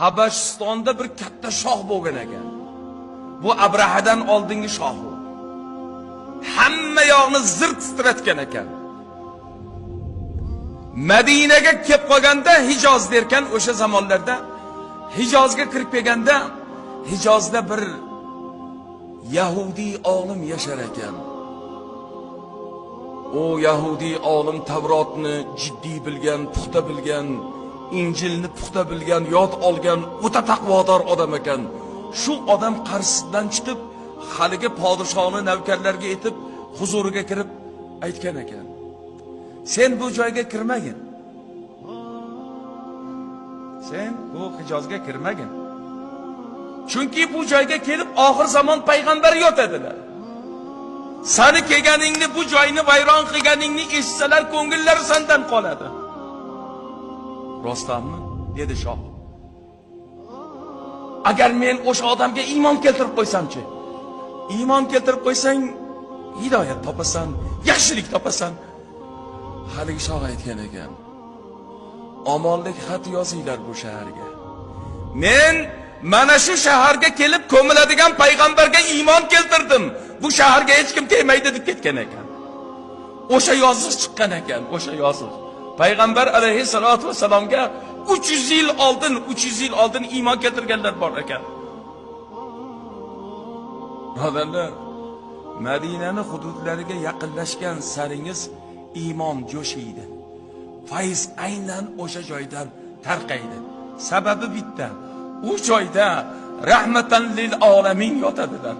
Habashistonda bir katta shoh bo'lgan ekan. Bu Abrahadan oldingi shoh. Hamma yoqni zir titratgan ekan. Madinaga kelib qolganda Hijoz derkan, o'sha zamonlarda Hijozga kirib kelganda Hijozda bir Yahudiy olim yashar ekan. O Yahudiy olim Tavrotni jiddiy bilgan, puxta bilgan, Injilni puxta bilgan, yod olgan, o'ta taqvodor odam ekan. Shu odam qarshisidan chiqib, haligi podshohning navkarlarga aytib, huzuriga kirib aytgan ekan. Sen bu joyga kirmagin. Sen bu Hijozga kirmagin. Chunki bu joyga kelib oxir zamon payg'ambari yotadilar. Seni kelganingni, bu joyni vayron qilganingni eshitsalar, ko'ngillari sendan qoladi. Rostami? Dedi shoh. Agar men o'sha odamga iymon keltirib qo'ysam-chi? Iymon keltirib qo'ysang, hidoyat topasan, yaxshilik topasan. Haligi shoh aytgan ekan. Omonlik xat yozinglar bu shaharga. Men mana shu shaharga kelib ko'miladigan payg'ambarga iymon keltirdim. Bu shaharga hech kim kelmaydi deb ketgan ekan. O'sha yoziq chiqqan ekan, o'sha yoziq. Payg'ambar alayhissalatu vasallamga 300 yil oldin iymon keltirganlar bor ekan. Birodarlar, Madinani hududlariga yaqinlashgan saringiz iymon jo'shiydi. Fayz aynan o'sha joydan tarqaydi. Sababi bitta. U joyda rahmatan lil olamin yotadilar.